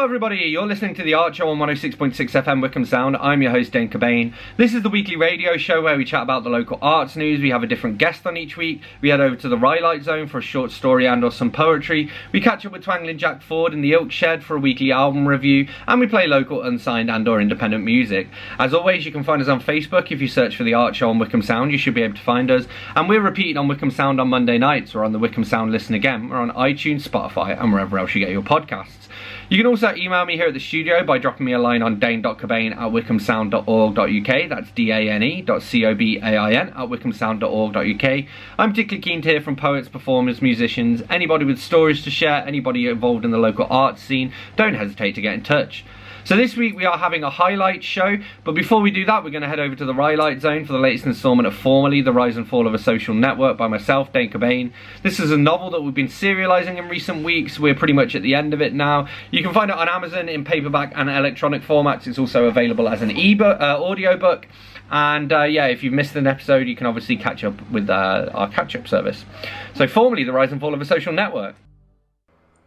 Hello everybody, you're listening to The Art Show on 106.6 FM Wickham Sound. I'm your host Dane Cobain. This is the weekly radio show where we chat about the local arts news. We have a different guest on each week. We head over to the Rhylight Zone for a short story and or some poetry. We catch up with Twangling Jack Ford in the Oak Shed for a weekly album review. And we play local, unsigned and or independent music. As always, you can find us on Facebook. If you search for The Art Show on Wickham Sound, you should be able to find us. And we're repeating on Wickham Sound on Monday nights. We're on the Wickham Sound Listen Again. We're on iTunes, Spotify and wherever else you get your podcasts. You can also email me here at the studio by dropping me a line on dane.cobain@wickhamsound.org.uk. That's dane.cobain@wickhamsound.org.uk. I'm particularly keen to hear from poets, performers, musicians, anybody with stories to share, anybody involved in the local arts scene. Don't hesitate to get in touch. So this week we are having a highlight show, but before we do that we're going to head over to the Rhylight Zone for the latest instalment of Formerly, The Rise and Fall of a Social Network by myself, Dane Cobain. This is a novel that we've been serialising in recent weeks. We're pretty much at the end of it now. You can find it on Amazon in paperback and electronic formats. It's also available as an audiobook. And yeah, if you've missed an episode, you can obviously catch up with our catch-up service. So Formerly, The Rise and Fall of a Social Network.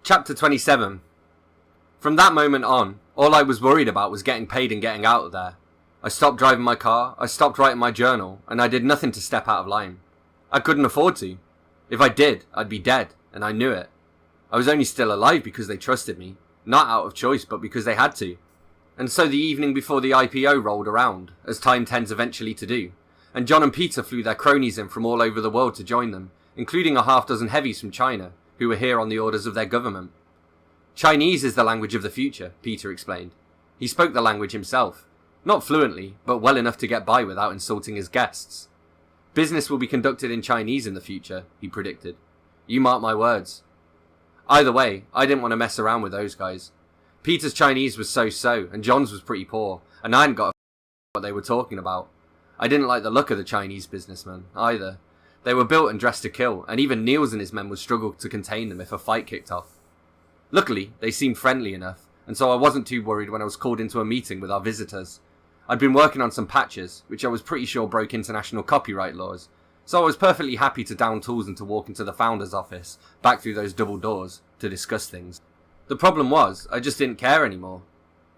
Chapter 27. From that moment on, all I was worried about was getting paid and getting out of there. I stopped driving my car, I stopped writing my journal, and I did nothing to step out of line. I couldn't afford to. If I did, I'd be dead, and I knew it. I was only still alive because they trusted me, not out of choice, but because they had to. And so the evening before the IPO rolled around, as time tends eventually to do, and John and Peter flew their cronies in from all over the world to join them, including a half-dozen heavies from China, who were here on the orders of their government. Chinese is the language of the future, Peter explained. He spoke the language himself. Not fluently, but well enough to get by without insulting his guests. Business will be conducted in Chinese in the future, he predicted. You mark my words. Either way, I didn't want to mess around with those guys. Peter's Chinese was so-so, and John's was pretty poor, and I hadn't got a what they were talking about. I didn't like the look of the Chinese businessmen, either. They were built and dressed to kill, and even Niels and his men would struggle to contain them if a fight kicked off. Luckily, they seemed friendly enough, and so I wasn't too worried when I was called into a meeting with our visitors. I'd been working on some patches, which I was pretty sure broke international copyright laws, so I was perfectly happy to down tools and to walk into the founder's office, back through those double doors, to discuss things. The problem was, I just didn't care anymore.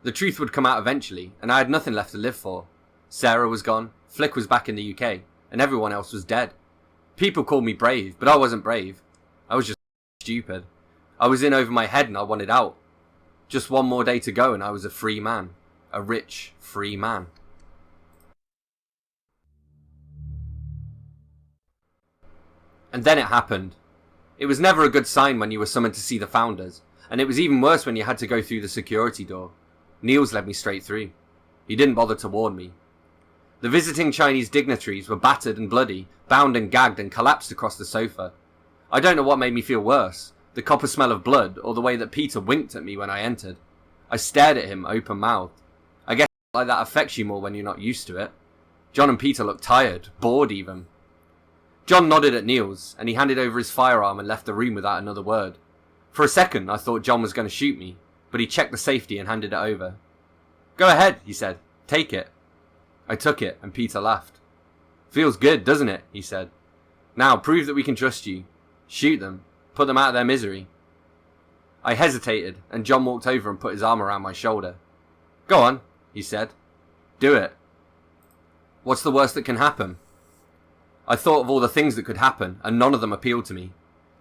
The truth would come out eventually, and I had nothing left to live for. Sarah was gone, Flick was back in the UK, and everyone else was dead. People called me brave, but I wasn't brave. I was just stupid. I was in over my head and I wanted out. Just one more day to go and I was a free man. A rich, free man. And then it happened. It was never a good sign when you were summoned to see the founders, and it was even worse when you had to go through the security door. Niels led me straight through. He didn't bother to warn me. The visiting Chinese dignitaries were battered and bloody, bound and gagged and collapsed across the sofa. I don't know what made me feel worse. The copper smell of blood, or the way that Peter winked at me when I entered. I stared at him open-mouthed. I guess like that affects you more when you're not used to it. John and Peter looked tired, bored even. John nodded at Niels, and he handed over his firearm and left the room without another word. For a second I thought John was going to shoot me, but he checked the safety and handed it over. Go ahead, he said. Take it. I took it, and Peter laughed. Feels good, doesn't it? He said. Now prove that we can trust you. Shoot them. Put them out of their misery. I hesitated, and John walked over and put his arm around my shoulder. Go on, he said. Do it. What's the worst that can happen? I thought of all the things that could happen, and none of them appealed to me.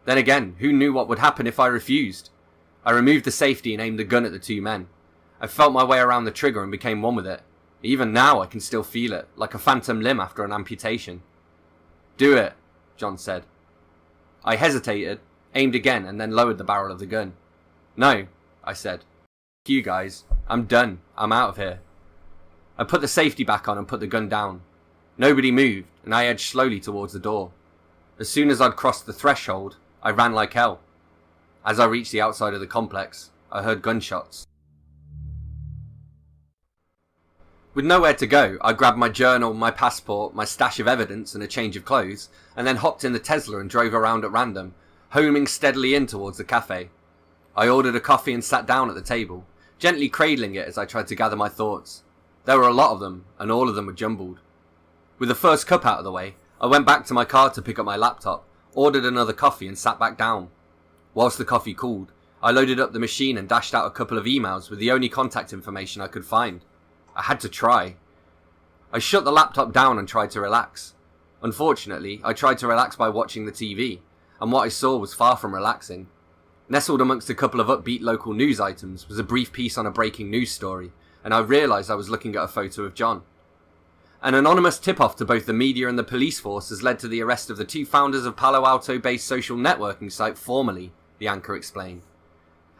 Then again, who knew what would happen if I refused? I removed the safety and aimed the gun at the two men. I felt my way around the trigger and became one with it. Even now I can still feel it, like a phantom limb after an amputation. Do it, John said. I hesitated, aimed again, and then lowered the barrel of the gun. No, I said. F you guys. I'm done. I'm out of here. I put the safety back on and put the gun down. Nobody moved, and I edged slowly towards the door. As soon as I'd crossed the threshold, I ran like hell. As I reached the outside of the complex, I heard gunshots. With nowhere to go, I grabbed my journal, my passport, my stash of evidence and a change of clothes, and then hopped in the Tesla and drove around at random, homing steadily in towards the cafe. I ordered a coffee and sat down at the table, gently cradling it as I tried to gather my thoughts. There were a lot of them, and all of them were jumbled. With the first cup out of the way, I went back to my car to pick up my laptop, ordered another coffee and sat back down. Whilst the coffee cooled, I loaded up the machine and dashed out a couple of emails with the only contact information I could find. I had to try. I shut the laptop down and tried to relax. Unfortunately, I tried to relax by watching the TV, and what I saw was far from relaxing. Nestled amongst a couple of upbeat local news items was a brief piece on a breaking news story, and I realised I was looking at a photo of John. An anonymous tip-off to both the media and the police force has led to the arrest of the two founders of Palo Alto-based social networking site Formerly, the anchor explained.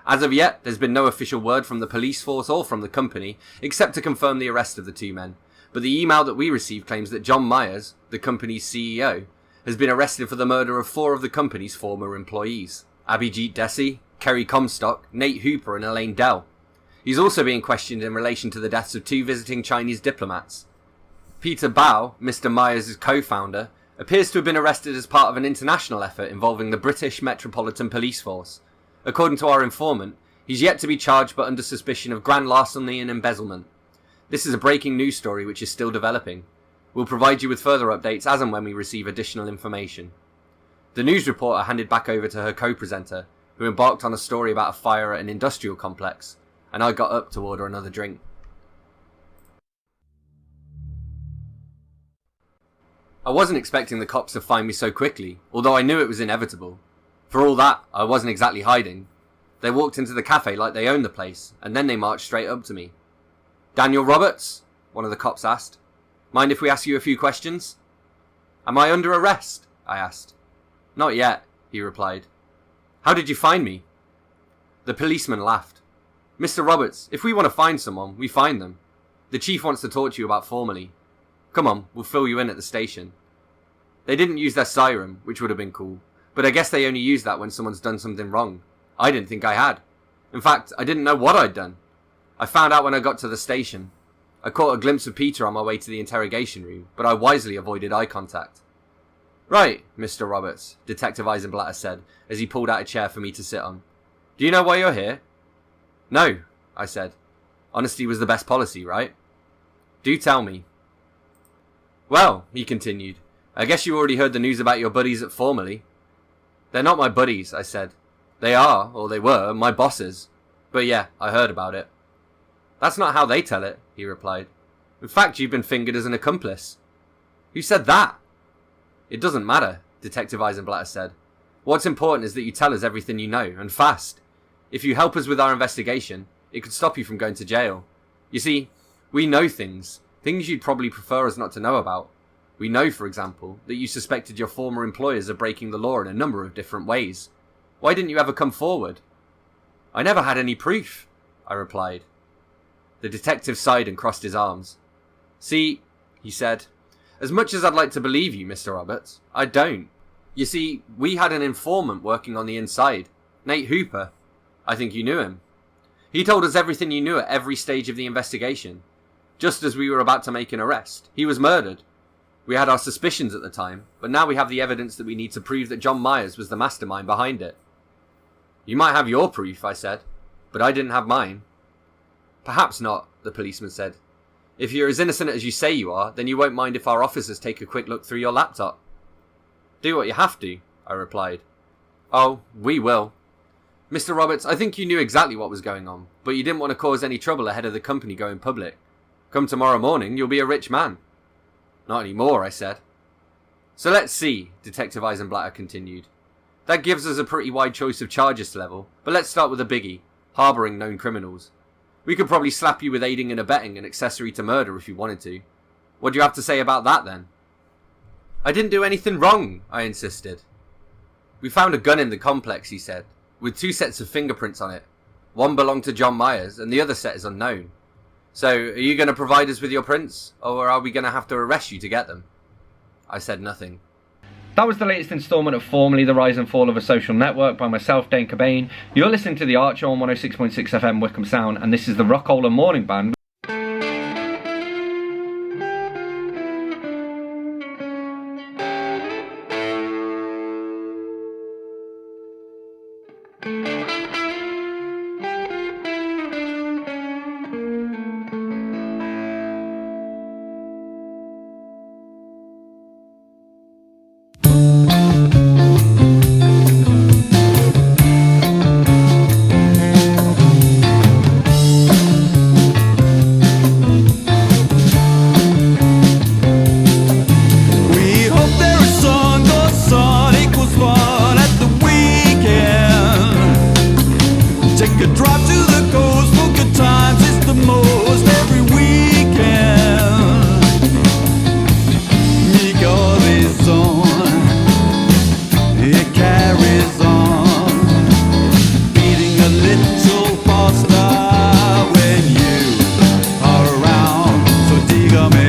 As of yet, there's been no official word from the police force or from the company, except to confirm the arrest of the two men, but the email that we received claims that John Myers, the company's CEO, has been arrested for the murder of 4 of the company's former employees: Abhijit Desi, Kerry Comstock, Nate Hooper and Elaine Dell. He's also being questioned in relation to the deaths of 2 visiting Chinese diplomats. Peter Bao, Mr. Myers' co-founder, appears to have been arrested as part of an international effort involving the British Metropolitan Police Force. According to our informant, he's yet to be charged but under suspicion of grand larceny and embezzlement. This is a breaking news story which is still developing. We'll provide you with further updates as and when we receive additional information. The news reporter handed back over to her co-presenter, who embarked on a story about a fire at an industrial complex, and I got up to order another drink. I wasn't expecting the cops to find me so quickly, although I knew it was inevitable. For all that, I wasn't exactly hiding. They walked into the cafe like they owned the place, and then they marched straight up to me. "Daniel Roberts?" one of the cops asked. "Mind if we ask you a few questions?" "Am I under arrest?" I asked. "Not yet," he replied. "How did you find me?" The policeman laughed. "Mr. Roberts, if we want to find someone, we find them. The chief wants to talk to you about Formerly. Come on, we'll fill you in at the station." They didn't use their siren, which would have been cool, but I guess they only use that when someone's done something wrong. I didn't think I had. In fact, I didn't know what I'd done. I found out when I got to the station. I caught a glimpse of Peter on my way to the interrogation room, but I wisely avoided eye contact. "Right, Mr. Roberts," Detective Eisenblatter said, as he pulled out a chair for me to sit on. "Do you know why you're here?" "No," I said. Honesty was the best policy, right? "Do tell me." "Well," he continued, "I guess you already heard the news about your buddies at Formerly." "They're not my buddies," I said. "They are, or they were, my bosses. But yeah, I heard about it." "That's not how they tell it," he replied. "In fact, you've been fingered as an accomplice." "Who said that?" "It doesn't matter," Detective Eisenblatter said. "What's important is that you tell us everything you know, and fast. If you help us with our investigation, it could stop you from going to jail. You see, we know things you'd probably prefer us not to know about. We know, for example, that you suspected your former employers of breaking the law in a number of different ways. Why didn't you ever come forward?" "I never had any proof," I replied. The detective sighed and crossed his arms. "See," he said, "as much as I'd like to believe you, Mr. Roberts, I don't. You see, we had an informant working on the inside, Nate Hooper. I think you knew him. He told us everything you knew at every stage of the investigation. Just as we were about to make an arrest, he was murdered. We had our suspicions at the time, but now we have the evidence that we need to prove that John Myers was the mastermind behind it." "You might have your proof," I said, "but I didn't have mine." "Perhaps not," the policeman said. "If you're as innocent as you say you are, then you won't mind if our officers take a quick look through your laptop." "Do what you have to," I replied. "Oh, we will. Mr. Roberts, I think you knew exactly what was going on, but you didn't want to cause any trouble ahead of the company going public. Come tomorrow morning, you'll be a rich man." "Not anymore," I said. "So let's see," Detective Eisenblatter continued. "That gives us a pretty wide choice of charges to level, but let's start with a biggie, harbouring known criminals. We could probably slap you with aiding and abetting and accessory to murder if you wanted to. What do you have to say about that then?" "I didn't do anything wrong," I insisted. "We found a gun in the complex," he said, "with 2 sets of fingerprints on it. One belonged to John Myers and the other set is unknown. So, are you going to provide us with your prints, or are we going to have to arrest you to get them?" I said nothing. That was the latest instalment of Formerly, The Rise and Fall of a Social Network by myself, Dane Cobain. You're listening to The Archer on 106.6 FM Wickham Sound, and this is the Rockholder Morning Band. goes for good times, it's the most every weekend. Me goes on, it carries on, beating a little faster when you are around. So dígame,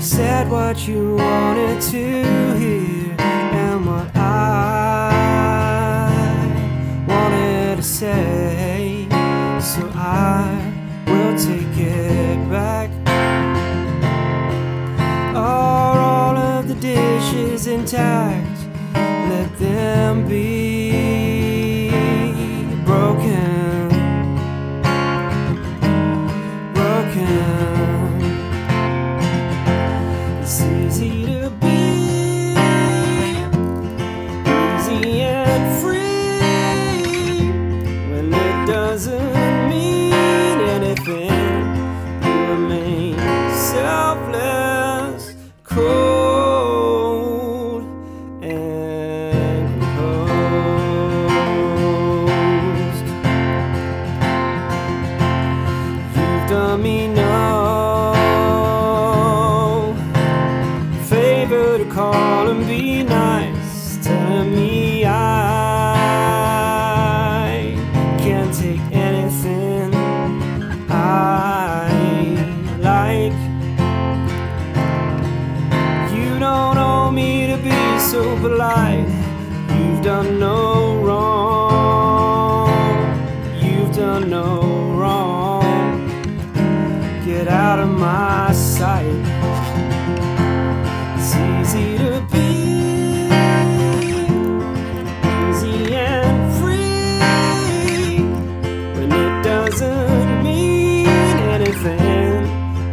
said what you wanted to hear and what I wanted to say, so I will take it back. Are all of the dishes intact? Let them be. done no wrong. You've done no wrong. Get out of my sight. It's easy to be easy and free when it doesn't mean anything.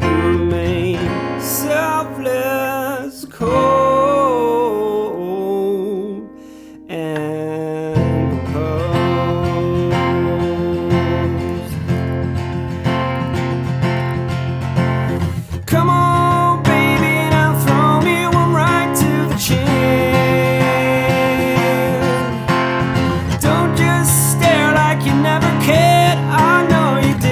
You remain selfless, cold, and composed. Come on, baby, now throw me one right to the chin. Don't just stare like you never cared. I know you did,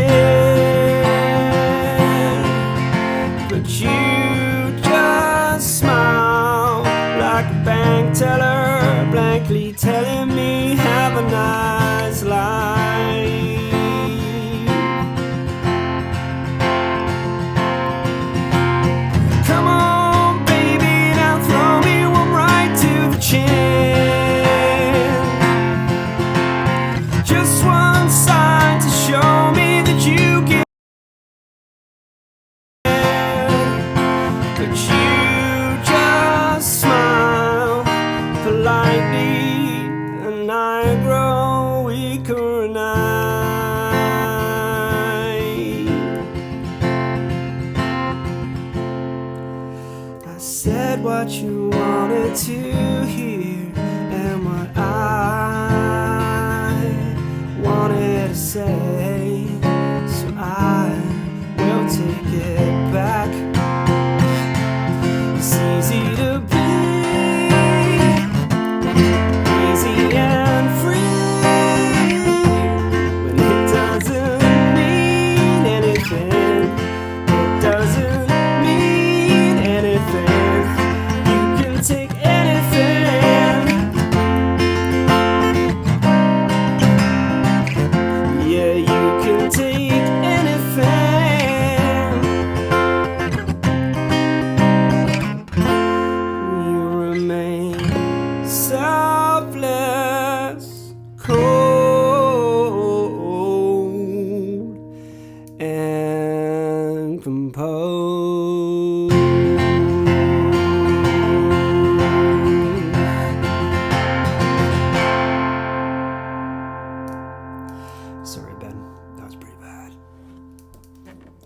but you just smile like a bank teller, blankly telling me have a nice life. Come on, baby, now throw me one right to the chin. Just one sign to show me that you care. But you just smile politely, and I grow weaker and I said what you wanted to hear and what I wanted to say, so I will take it back. It's easy to be easy and free when it doesn't mean anything. It doesn't mean anything. You can take anything. Yeah, you can take anything. You remain selfless, cold, and composed. Sorry, Ben. That was pretty bad.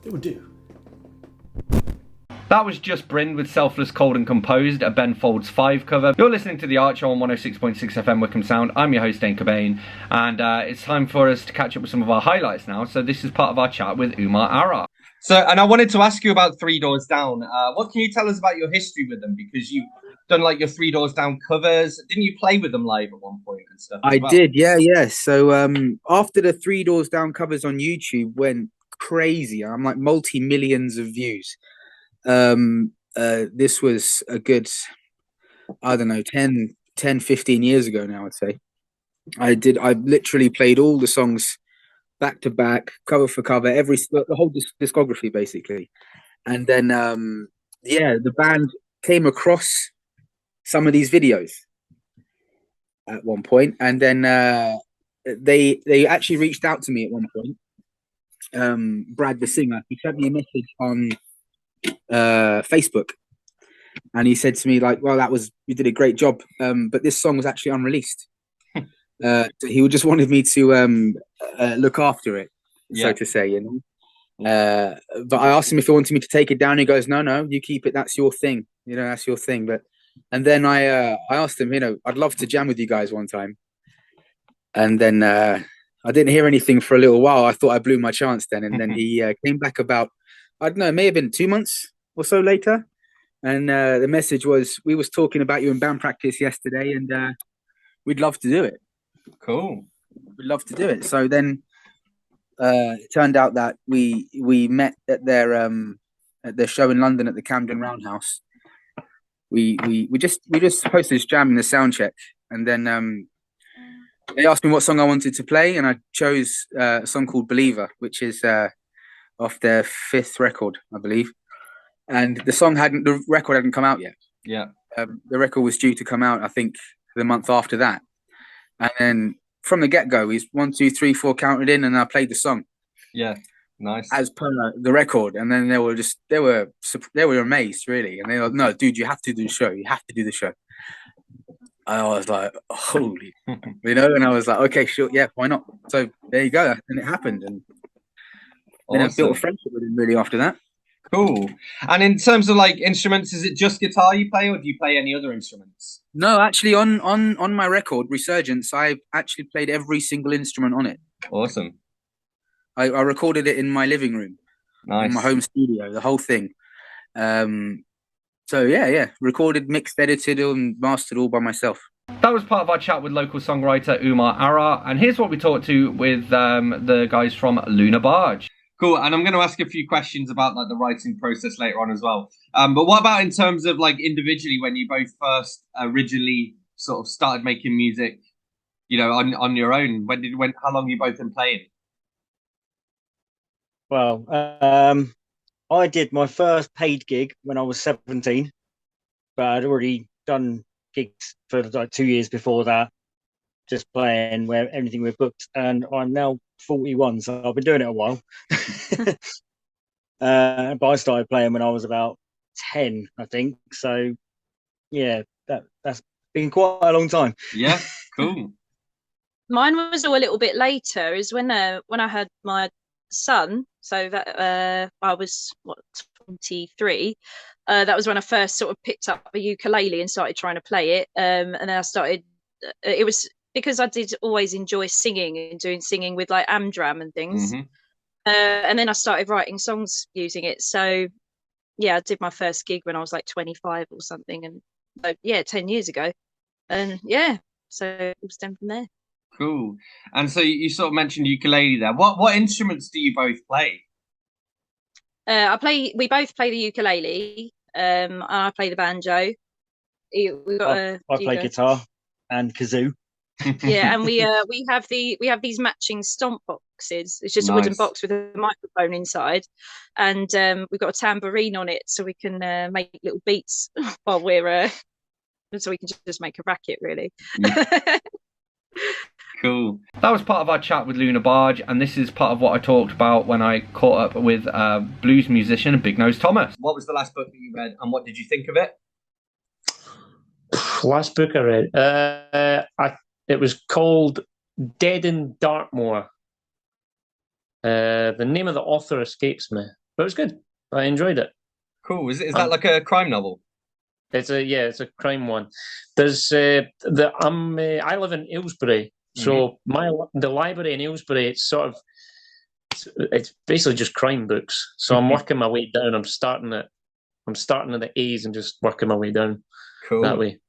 It would do. That was Just Bryn with Selfless, Cold and Composed, a Ben Folds 5 cover. You're listening to The Art Show on 106.6 FM Wickham Sound. I'm your host, Dane Cobain, and it's time for us to catch up with some of our highlights now. So this is part of our chat with Umar Arar. So, and I wanted to ask you about Three Doors Down. What can you tell us about your history with them? Because you've done like your Three Doors Down covers. Didn't you play with them live at one point and stuff? I did, yeah. So after the Three Doors Down covers on YouTube went crazy, I'm like multi-millions of views. This was a good, I don't know, 10, 15 years ago now, I'd say. I literally played all the songs back to back, cover for cover, the whole discography basically. And then, the band came across some of these videos at one point, and then they actually reached out to me at one point. Brad, the singer, he sent me a message on Facebook, and he said to me like, well, you did a great job, but this song was actually unreleased. He just wanted me to look after it, so to say, you know. But I asked him if he wanted me to take it down. He goes, no, you keep it, that's your thing, you know, that's your thing. And then I asked him, you know, I'd love to jam with you guys one time. And then I didn't hear anything for a little while. I thought I blew my chance then. And then he came back about, I don't know, it may have been 2 months or so later. And the message was, we was talking about you in band practice yesterday, and we'd love to do it. Cool. We'd love to do it. So then it turned out that we met at their show in London at the Camden Roundhouse. We just supposed to just jam in the sound check, and then they asked me what song I wanted to play, and I chose a song called Believer, which is off their 5th record, I believe. And the record hadn't come out yet. Yeah. The record was due to come out, I think, the month after that. And then from the get-go, he's 1, 2, 3, 4 counted in, and I played the song. Yeah, nice. As per the record, and then they were amazed, really, and they were, no, dude, you have to do the show. You have to do the show. And I was like, holy, and I was like, okay, sure, yeah, why not? So there you go, and it happened, and then I built a friendship with him really after that. Cool. And in terms of like instruments, is it just guitar you play, or do you play any other instruments? No, actually, on my record, Resurgence, I actually played every single instrument on it. Awesome. I recorded it in my living room, Nice. in my home studio, the whole thing. So yeah, recorded, mixed, edited, and mastered all by myself. That was part of our chat with local songwriter Umar Arar, and here's what we talked to with the guys from LunaBarge. Cool, and I'm going to ask a few questions about like the writing process later on as well. But what about in terms of like individually, when you both first originally sort of started making music, on your own? How long have you both been playing? Well, I did my first paid gig when I was 17, but I'd already done gigs for like 2 years before that, just playing where anything we've booked, and I'm now 41, so I've been doing it a while. But I started playing when I was about 10, I think. So yeah, that's been quite a long time. Yeah, cool. Mine was all a little bit later, is when I had my son. So that I was 23. That was when I first sort of picked up a ukulele and started trying to play it. And then I started. It was because I did always enjoy singing and doing singing with like Amdram and things. Mm-hmm. And then I started writing songs using it. So yeah, I did my first gig when I was like 25 or something, and 10 years ago. And yeah, so it was done from there. Cool. And so you sort of mentioned ukulele there. What instruments do you both play? We both play the ukulele. And I play the banjo. I play guitar and kazoo. Yeah, and we have these matching stomp boxes. It's just a wooden box with a microphone inside, and we've got a tambourine on it, so we can make little beats while we're so we can just make a racket, really. Yeah. Cool. That was part of our chat with LunaBarge, and this is part of what I talked about when I caught up with blues musician Big Nose Thomas. What was the last book that you read, and what did you think of it? Last book I read, it was called Dead in Dartmoor. The name of the author escapes me, but it was good. I enjoyed it. Cool. Is that like a crime novel? It's a crime one. There's I live in Aylesbury, so the library in Aylesbury, it's basically just crime books. So I'm working my way down. I'm starting at the A's and just working my way down. Cool. That way.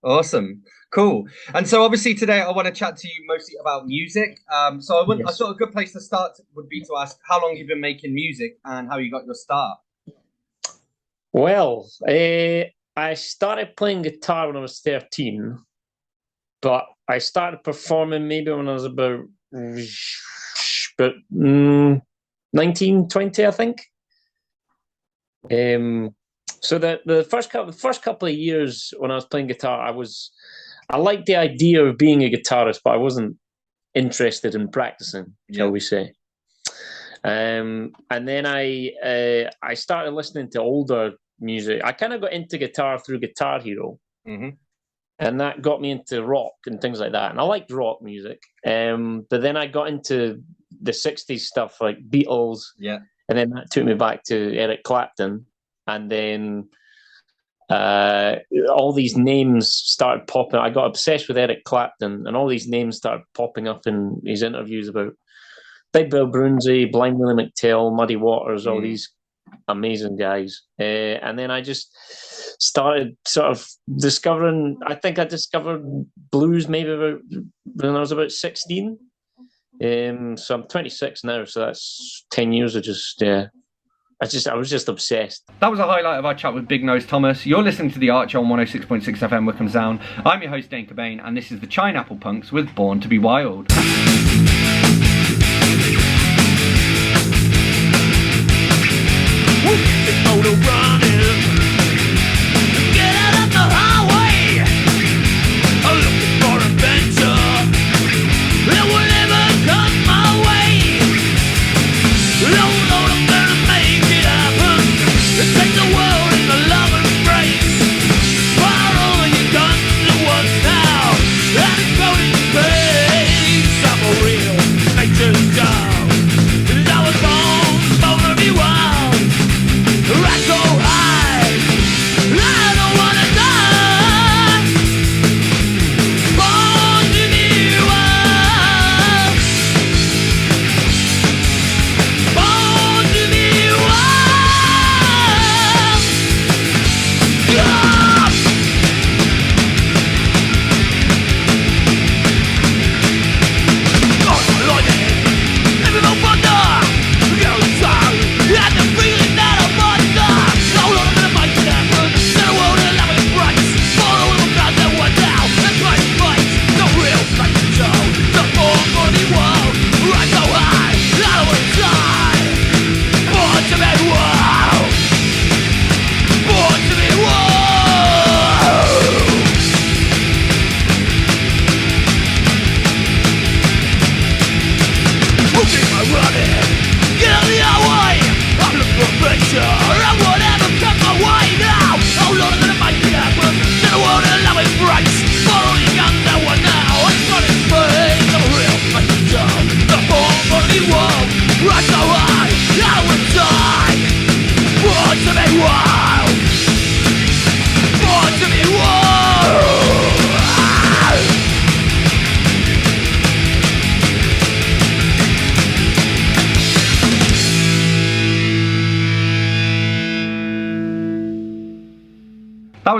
Awesome. Cool. And so obviously today I want to chat to you mostly about music. I thought a good place to start would be to ask how long you've been making music and how you got your start. Well, I started playing guitar when I was 13, but I started performing maybe when I was about 19, 20, I think. So the first couple of years when I was playing guitar, I liked the idea of being a guitarist, but I wasn't interested in practicing, shall we say. And then I started listening to older music. I kind of got into guitar through Guitar Hero, and that got me into rock and things like that. And I liked rock music, but then I got into the 60s stuff like Beatles, and then that took me back to Eric Clapton. And then all these names started popping. I got obsessed with Eric Clapton, and all these names started popping up in his interviews about Big Bill Broonzy, Blind Willie McTell, Muddy Waters, all these amazing guys. And then I just started sort of discovering, I think I discovered blues maybe when I was about 16. So I'm 26 now, so that's 10 years of just... I was just obsessed. That was a highlight of our chat with Big Nose Thomas. You're listening to The Archer on 106.6 FM Wickham Sound. I'm your host, Dane Cobain, and this is the Chineapple Punks with Born to Be Wild. Get out of the highway, looking for adventure.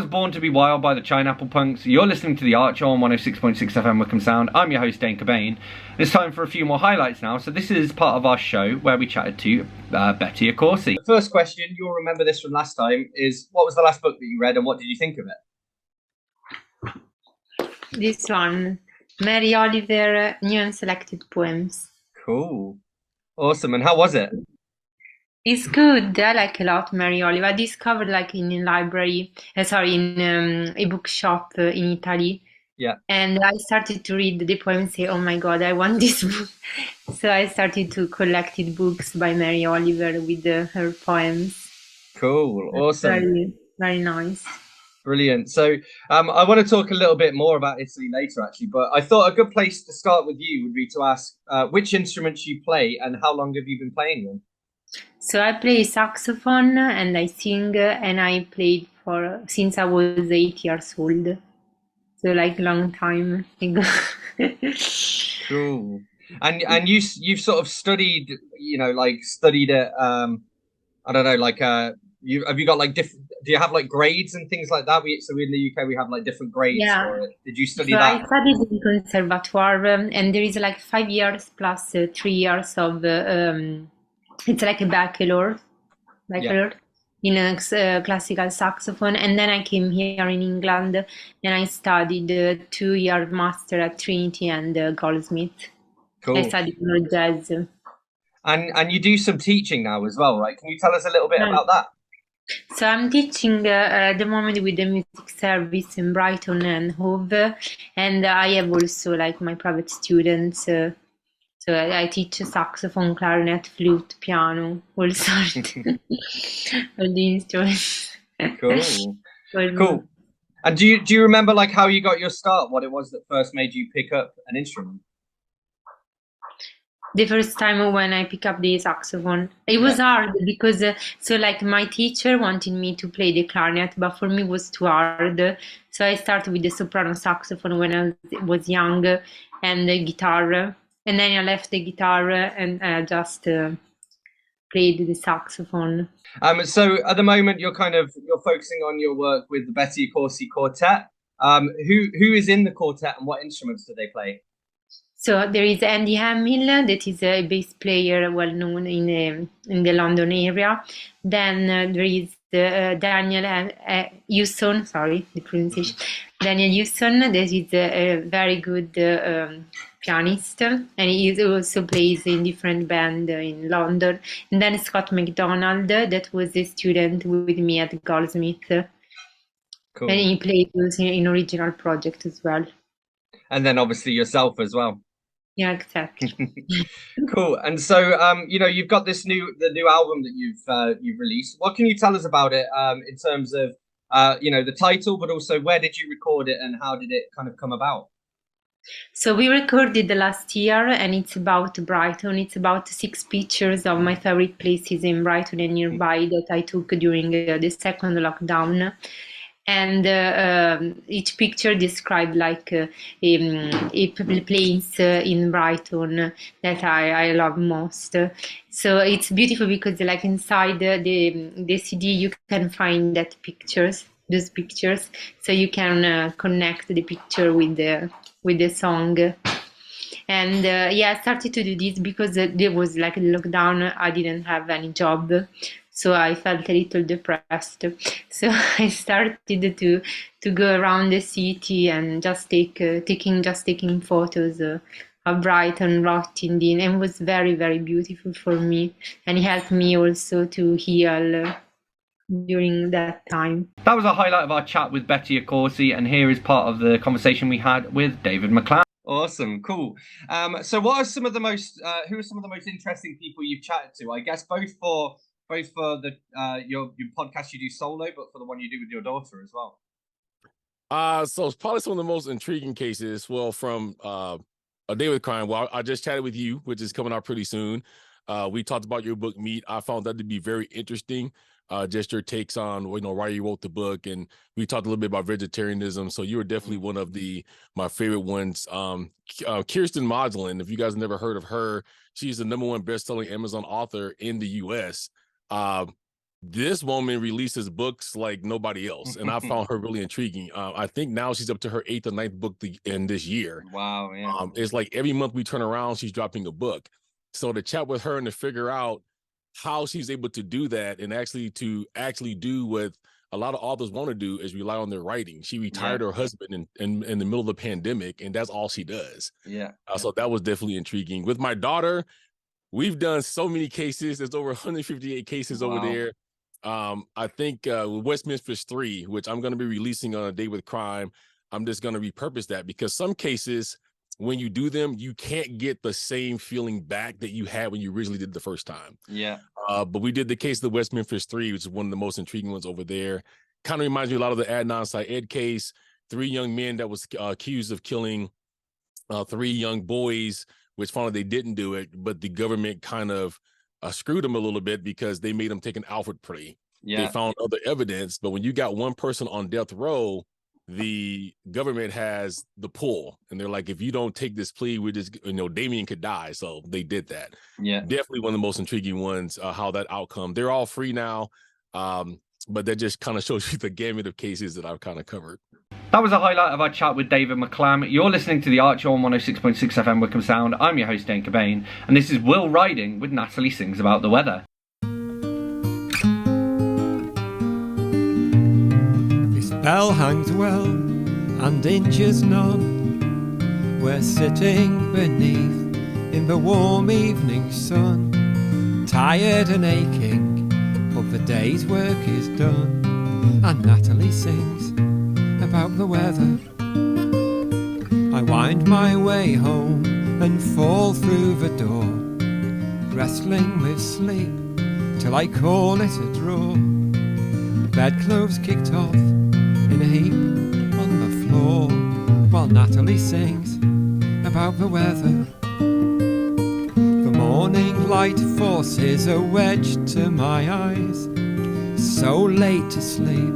Born to Be Wild by the Chineapple Punks. You're listening to The Archer on 106.6 FM Wickham Sound. I'm your host, Dane Cobain. It's time for a few more highlights now. So this is part of our show where we chatted to Betty Accorsi. The first question, you'll remember this from last time, is what was the last book that you read and what did you think of it? This one, Mary Oliver, New and Selected Poems. Cool. Awesome. And how was it? It's good. I like a lot Mary Oliver. I discovered like in a library, in a bookshop in Italy. Yeah. And I started to read the poem and say, oh my God, I want this book. So I started to collect books by Mary Oliver with her poems. Cool. Awesome. Very, very nice. Brilliant. So I want to talk a little bit more about Italy later, actually, but I thought a good place to start with you would be to ask which instruments you play and how long have you been playing them? So I play saxophone and I sing, and I played since I was 8 years old. So like long time ago. Cool. And you've sort of studied, studied it. I don't know, have you got like different? Do you have like grades and things like that? So in the UK we have like different grades. Yeah. For it. Did you study so that? I studied in conservatoire, and there is like 5 years plus 3 years of. It's like a bachelor in a classical saxophone, and then I came here in England and I studied 2-year master at Trinity and Goldsmith. Cool. I studied more jazz. And you do some teaching now as well, right? Can you tell us a little bit about that? So I'm teaching at the moment with the music service in Brighton and Hove, and I have also like my private students. So I teach saxophone, clarinet, flute, piano, all sorts, all the instruments. Cool. Cool. And do you remember like how you got your start? What it was that first made you pick up an instrument? The first time when I picked up the saxophone, it was hard because my teacher wanted me to play the clarinet, but for me it was too hard. So I started with the soprano saxophone when I was young, and the guitar. And then I left the guitar and I just played the saxophone. So at the moment you're focusing on your work with the Betty Accorsi Quartet. Who is in the quartet and what instruments do they play? So there is Andy Hamill, that is a bass player well known in the London area. Then there is Daniel Hewson, sorry, the pronunciation. Daniel Hewson, that is a very good pianist, and he also plays in different bands in London. And then Scott McDonald, that was a student with me at Goldsmith. Cool. And he played also in original project as well. And then obviously yourself as well. Yeah, exactly. Cool. And so, you've got the new album that you've released. What can you tell us about it in terms of, the title, but also where did you record it and how did it kind of come about? So we recorded the last year, and it's about Brighton. It's about 6 pictures of my favorite places in Brighton and nearby that I took during the second lockdown. And each picture described like a place in Brighton that I love most. So it's beautiful because like inside the CD you can find those pictures, so you can connect the picture with the song. And I started to do this because there was like a lockdown. I didn't have any job. So I felt a little depressed. So I started to go around the city and just taking photos of Brighton, Rottingdean, and it was very, very beautiful for me. And it helped me also to heal during that time. That was a highlight of our chat with Betty Accorsi, and here is part of the conversation we had with David McClam. Awesome, cool. So what are some of the most who are some of the most interesting people you've chatted to? I guess both for the your podcast you do solo, but for the one you do with your daughter as well. So it's probably some of the most intriguing cases. Well, from A Day with Crime. Well, I just chatted with you, which is coming out pretty soon. We talked about your book Meat. I found that to be very interesting. Just your takes on why you wrote the book, and we talked a little bit about vegetarianism. So you were definitely one of my favorite ones. Kirsten Modulin, if you guys never heard of her, she's the #1 best-selling Amazon author in the U.S. this woman releases books like nobody else, and I found her really intriguing. I think now she's up to her 8th or 9th book in this year. Wow, yeah. It's like every month we turn around, she's dropping a book. So to chat with her and to figure out how she's able to do that, and actually do what a lot of authors want to do is rely on their writing. She retired her husband in the middle of the pandemic, and that's all she does. Yeah. So that was definitely intriguing. With my daughter, we've done so many cases. There's over 158 cases over there. I think Westminster's 3, which I'm going to be releasing on A Day with Crime, I'm just going to repurpose that, because some cases, when you do them, you can't get the same feeling back that you had when you originally did the first time. Yeah. But we did the case of the Westminster's 3, which is one of the most intriguing ones over there. Kind of reminds me a lot of the Adnan Syed case. 3 young men that was accused of killing 3 young boys, which finally they didn't do it, but the government kind of screwed them a little bit because they made them take an Alfred plea. Yeah. They found other evidence, but when you got one person on death row, the government has the pull, and they're like, if you don't take this plea, we just, Damien could die. So they did that. Yeah. Definitely one of the most intriguing ones, how that outcome. They're all free now, but that just kind of shows you the gamut of cases that I've kind of covered. That was a highlight of our chat with David McClam. You're listening to The Archer on 106.6 FM Wickham Sound. I'm your host, Dane Cobain, and this is Will Riding with Natalie Sings About the Weather. This bell hangs well and injures none. We're sitting beneath in the warm evening sun, tired and aching, but the day's work is done. And Natalie sings about the weather. I wind my way home and fall through the door, wrestling with sleep till I call it a draw. Bedclothes kicked off in a heap on the floor, while Natalie sings about the weather. The morning light forces a wedge to my eyes, so late to sleep,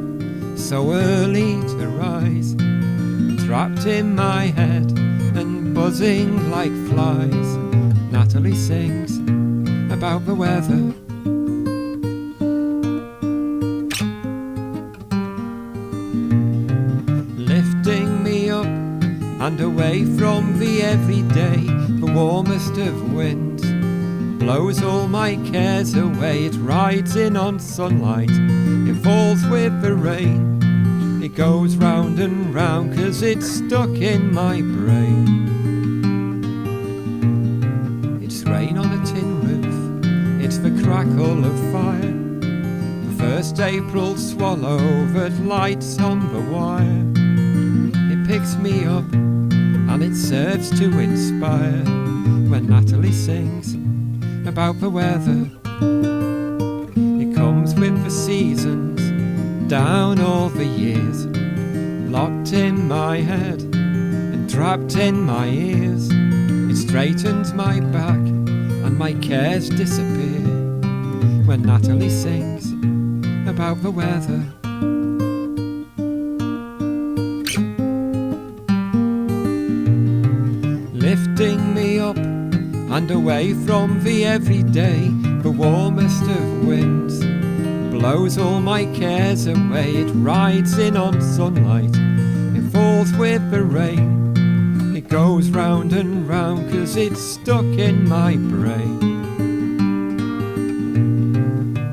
so early to rise, trapped in my head and buzzing like flies. Natalie sings about the weather. Lifting me up and away from the everyday, the warmest of winds blows all my cares away. It rides in on sunlight, it falls with the rain, it goes round and round 'cause it's stuck in my brain. It's rain on a tin roof, it's the crackle of fire, the first April swallow that lights on the wire. It picks me up and it serves to inspire when Natalie sings about the weather. It comes with the seasons, down all the years, locked in my head and trapped in my ears. It straightens my back and my cares disappear when Natalie sings about the weather. Lifting me up and away from the everyday, the warmest of winds blows all my cares away. It rides in on sunlight, it falls with the rain, it goes round and round 'cause it's stuck in my brain.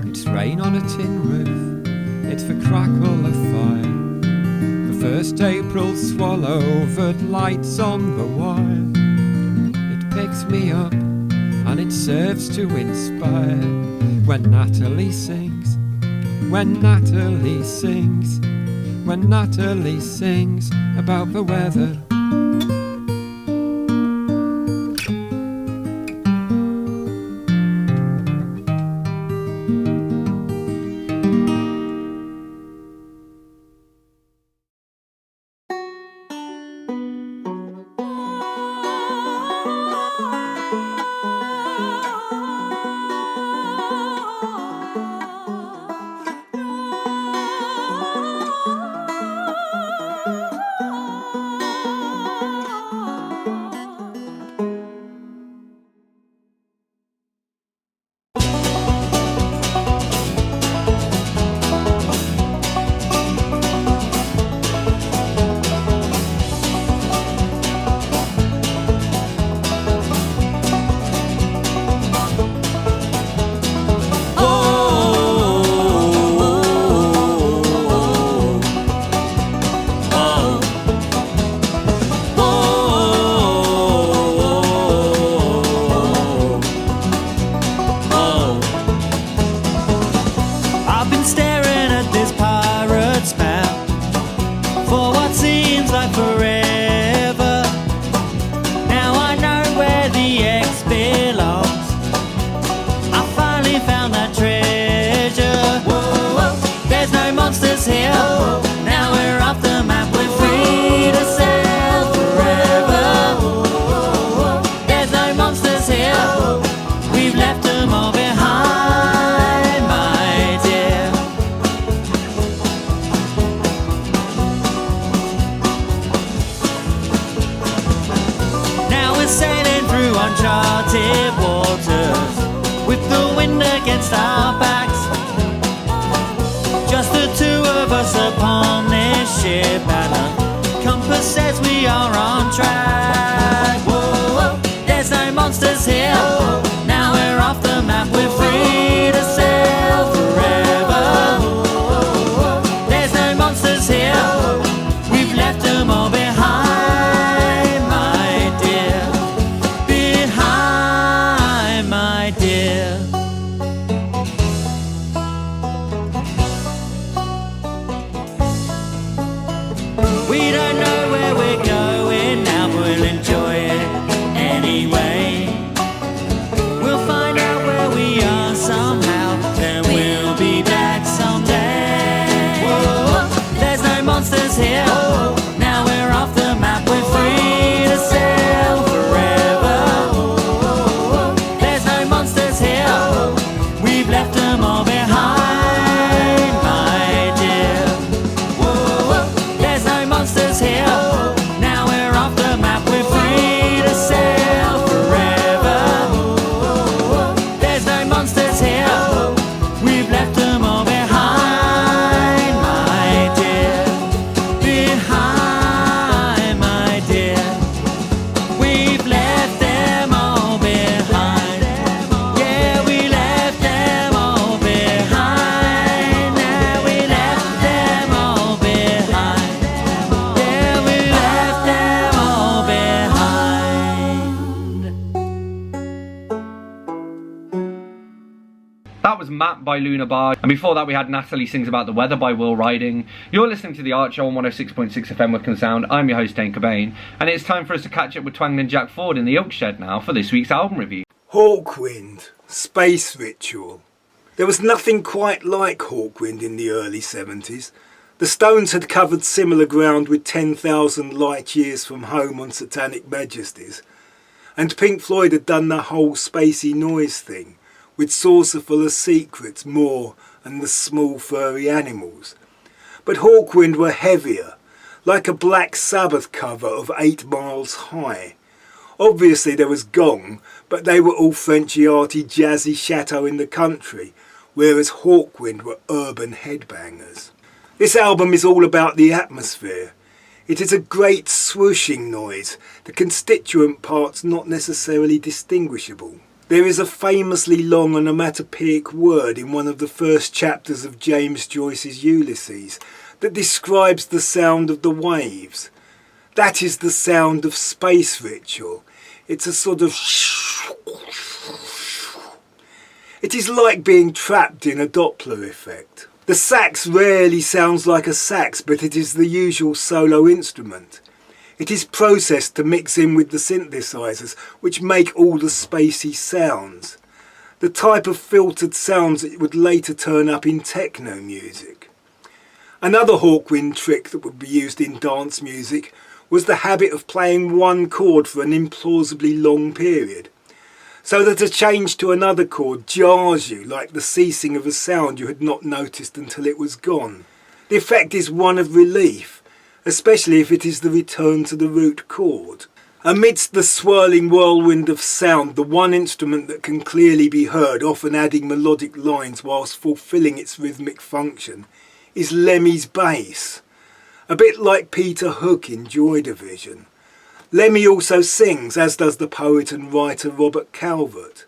It's rain on a tin roof, it's the crackle of fire, the first April swallow that lights on the wire. It picks me up and it serves to inspire when Natalie sings, when Natalie sings, when Natalie sings about the weather. ship and a compass says we are on track. Whoa, whoa, there's no monsters here. Now we're off the map, we're free to sail forever. There's no monsters here. We've left them all behind, my dear. Behind, my dear. We don't know where we're going now, but we'll enjoy it anyway. We'll find out where we are somehow, then we'll be back someday. Whoa, there's no monsters here. Now we're off the map, we're free to sail forever. There's no monsters here. We've left them all behind, my dear. There's no monsters here. Now we're off the map, we're free to sail forever. There's no monsters here. We've left them all behind, my dear. Behind, my dear. We've left them all behind. Yeah, we left them all behind. Now we left them all behind. Yeah, we left them all behind. That was Map by LunaBarge, and before that we had Natalie Sings About the Weather by Will Riding. You're listening to The Art Show on 106.6 FM Wycombe Sound. I'm your host Dane Cobain, and it's time for us to catch up with Twanged and Jack Ford in the Oak Shed now for this week's album review. Hawkwind, Space Ritual. There was nothing quite like Hawkwind in the early 70s. The Stones had covered similar ground with 10,000 Light Years from Home on Satanic Majesties, and Pink Floyd had done the whole spacey noise thing, with Saucer Full of Secrets, More, and the Small Furry Animals. But Hawkwind were heavier, like a Black Sabbath cover of 8 Miles High. Obviously there was Gong, but they were all Frenchy arty jazzy chateau in the country, whereas Hawkwind were urban headbangers. This album is all about the atmosphere. It is a great swooshing noise, the constituent parts not necessarily distinguishable. There is a famously long onomatopoeic word in one of the first chapters of James Joyce's Ulysses that describes the sound of the waves. That is the sound of Space Ritual. It's a sort of... It is like being trapped in a Doppler effect. The sax rarely sounds like a sax, but it is the usual solo instrument. It is processed to mix in with the synthesizers, which make all the spacey sounds. The type of filtered sounds that would later turn up in techno music. Another Hawkwind trick that would be used in dance music was the habit of playing one chord for an implausibly long period, so that a change to another chord jars you like the ceasing of a sound you had not noticed until it was gone. The effect is one of relief, especially if it is the return to the root chord. Amidst the swirling whirlwind of sound, the one instrument that can clearly be heard, often adding melodic lines whilst fulfilling its rhythmic function, is Lemmy's bass, a bit like Peter Hook in Joy Division. Lemmy also sings, as does the poet and writer Robert Calvert.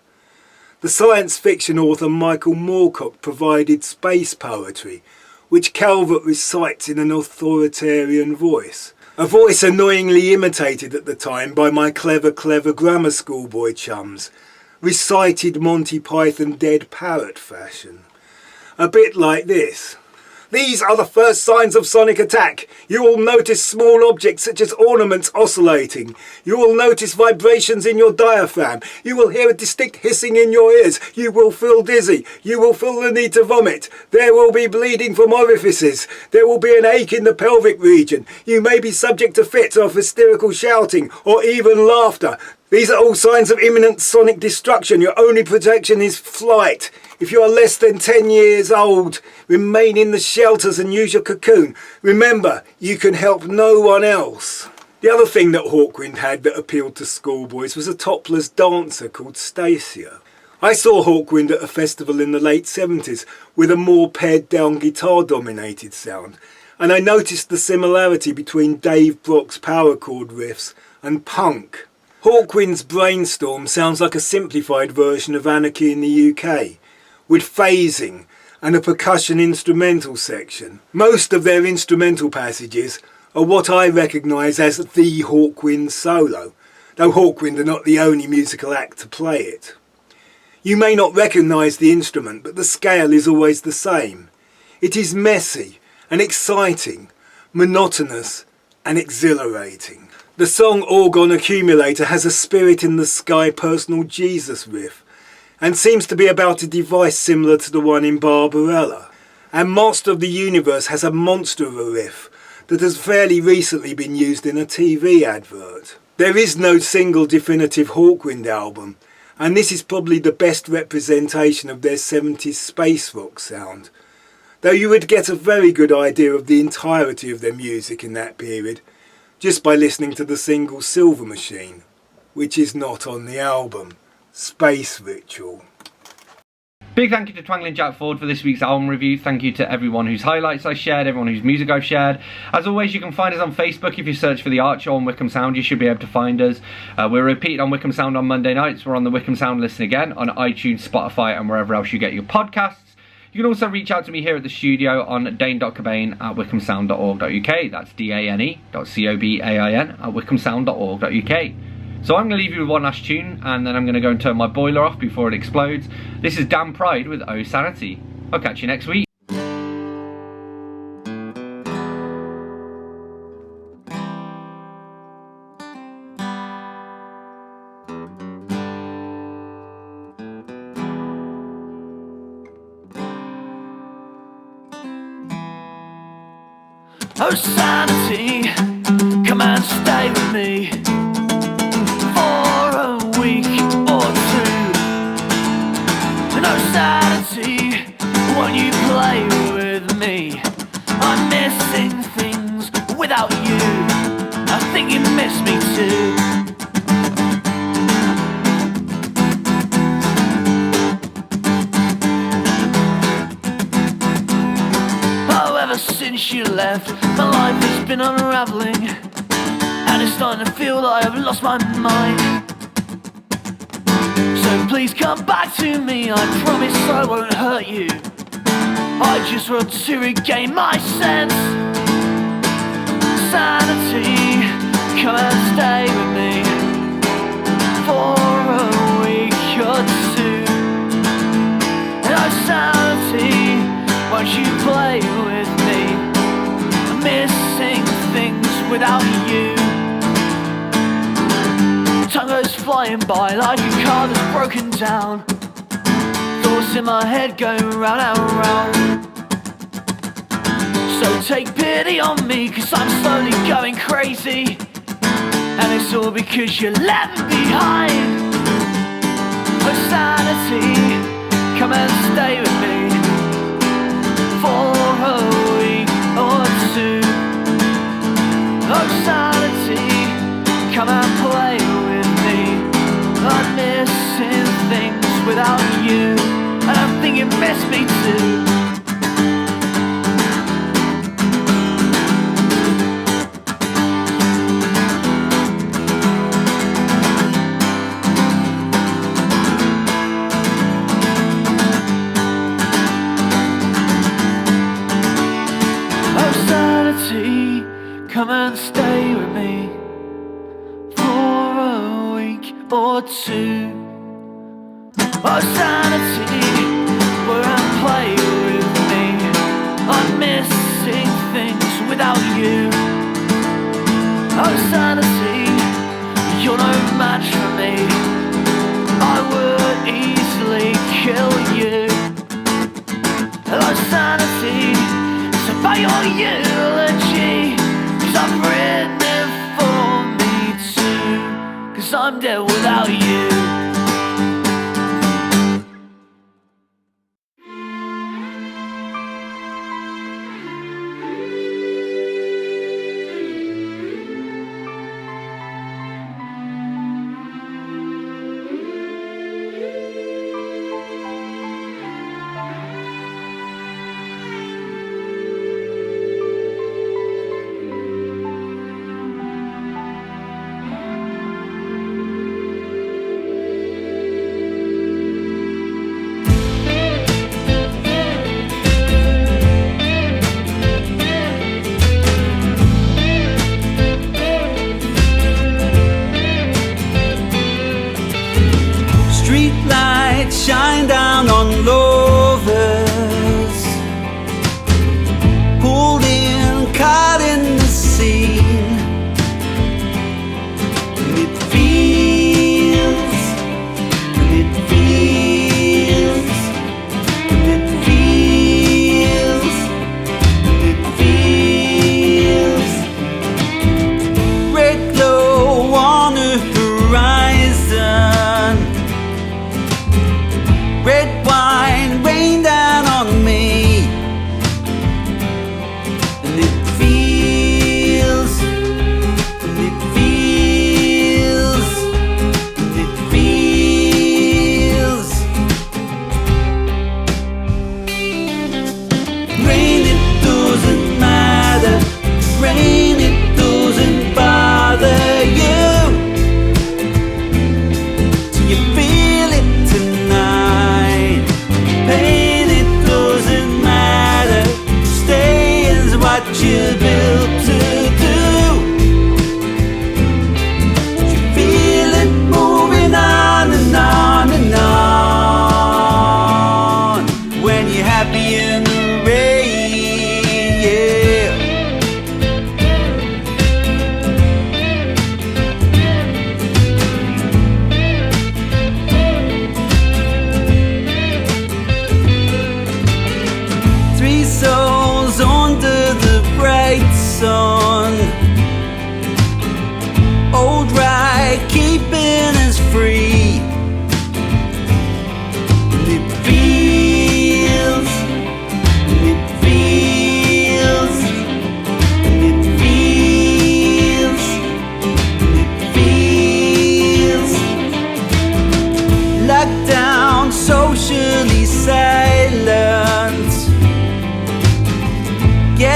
The science fiction author Michael Moorcock provided space poetry, which Calvert recites in an authoritarian voice. A voice annoyingly imitated at the time by my clever grammar school boy chums, recited Monty Python dead parrot fashion. A bit like this. These are the first signs of sonic attack. You will notice small objects such as ornaments oscillating. You will notice vibrations in your diaphragm. You will hear a distinct hissing in your ears. You will feel dizzy. You will feel the need to vomit. There will be bleeding from orifices. There will be an ache in the pelvic region. You may be subject to fits of hysterical shouting or even laughter. These are all signs of imminent sonic destruction. Your only protection is flight. If you are less than 10 years old, remain in the shelters and use your cocoon. Remember, you can help no one else. The other thing that Hawkwind had that appealed to schoolboys was a topless dancer called Stacia. I saw Hawkwind at a festival in the late 70s with a more pared down guitar dominated sound, and I noticed the similarity between Dave Brock's power chord riffs and punk. Hawkwind's Brainstorm sounds like a simplified version of Anarchy in the UK, with phasing and a percussion instrumental section. Most of their instrumental passages are what I recognise as the Hawkwind solo, though Hawkwind are not the only musical act to play it. You may not recognise the instrument, but the scale is always the same. It is messy and exciting, monotonous and exhilarating. The song Orgon Accumulator has a Spirit in the Sky personal Jesus riff, and seems to be about a device similar to the one in Barbarella. And Master of the Universe has a monster of a riff that has fairly recently been used in a TV advert. There is no single definitive Hawkwind album, and this is probably the best representation of their 70s space rock sound, though you would get a very good idea of the entirety of their music in that period just by listening to the single Silver Machine, which is not on the album, Space Ritual. Big thank you to Twangling Jack Ford for this week's album review. Thank you to everyone whose highlights I shared, everyone whose music I've shared. As always, you can find us on Facebook. If you search for The Art Show on Wickham Sound, you should be able to find us. We're repeated on Wickham Sound on Monday nights. We're on the Wickham Sound Listen again on iTunes, Spotify and wherever else you get your podcasts. You can also reach out to me here at the studio on dane.cobain@wickhamsound.org.uk. That's dane.cobain at wickhamsound.org.uk. So I'm going to leave you with one last tune, and then I'm going to go and turn my boiler off before it explodes. This is Damn Pride with Oh Sanity. I'll catch you next week. Oh sanity, come and stay with me for a week or two. No sanity, won't you play with me? I'm missing things without you. I think you miss me too. Since you left, my life has been unraveling, and it's starting to feel like I've lost my mind. So please come back to me, I promise I won't hurt you. I just want to regain my sense. Sanity, come and stay with me for a week or two. No sanity, won't you play with me? I'm missing things without you. Time goes flying by like a car that's broken down. Thoughts in my head going round and round. So take pity on me, cause I'm slowly going crazy. And it's all because you left me behind. Oh sanity, come and stay with me for a week or two. Oh sanity, come and play with me. I'm missing things without you, and I think you miss me too. Come and stay with me for a week or two. Oh sanity, where and play with me. I'm missing things without you. Oh sanity, you're no match for me. I would easily kill you. Oh sanity, it's about your eulogy. I've written it for me too, cause I'm dead without you.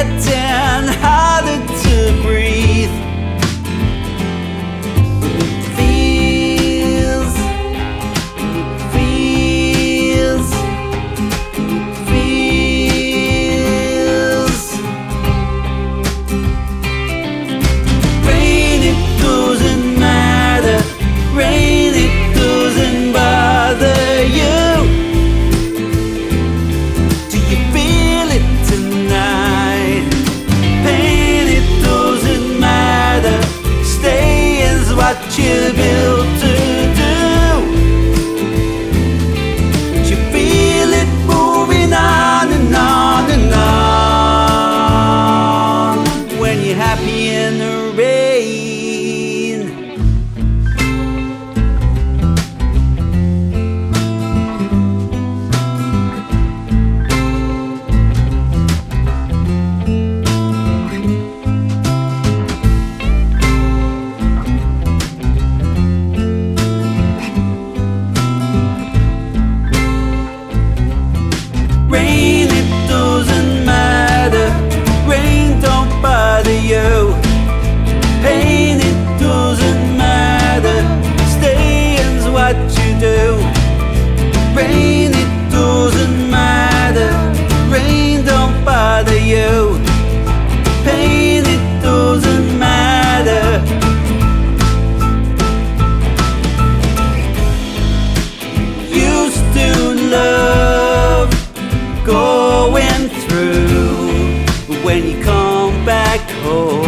getting harder to breathe. Feels rain, it doesn't matter. Rain, it doesn't bother you. Do you feel it tonight? Pain, it doesn't matter. Stay is what you're built to do. But you feel it moving on and on and on when you're happy in the rain. Rain, it doesn't matter. Rain don't bother you. Pain, it doesn't matter. Staying's what you do. Rain, it doesn't matter. Rain don't bother you. Pain, it doesn't matter. Used to love going through when you come back home.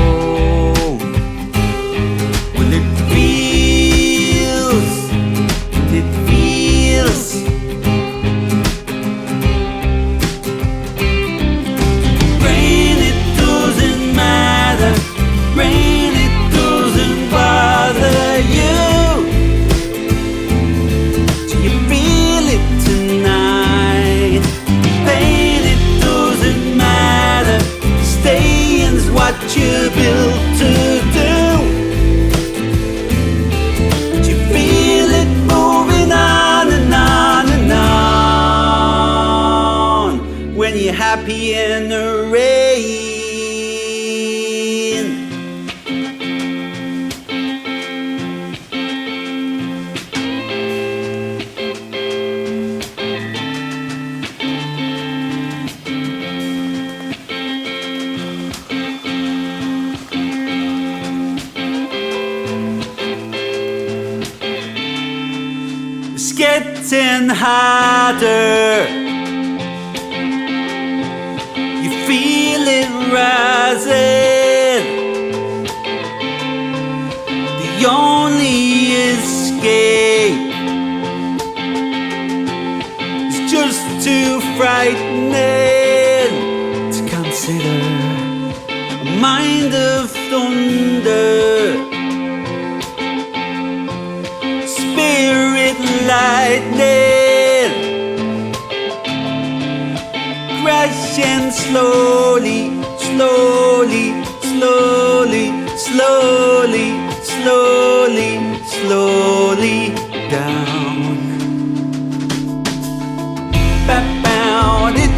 Well, it feels rain, it doesn't matter. Rain, it doesn't bother you. Do you feel it tonight? Pain, it doesn't matter. Staying's what you're built to do. But you feel it moving on and on and on when you're happy in the rain. It's getting harder. You feel it rising. The only escape is just too frightening to consider. A mind of thunder. Spirit lightning crashing slowly, slowly, slowly, slowly, slowly, slowly down. Bow, it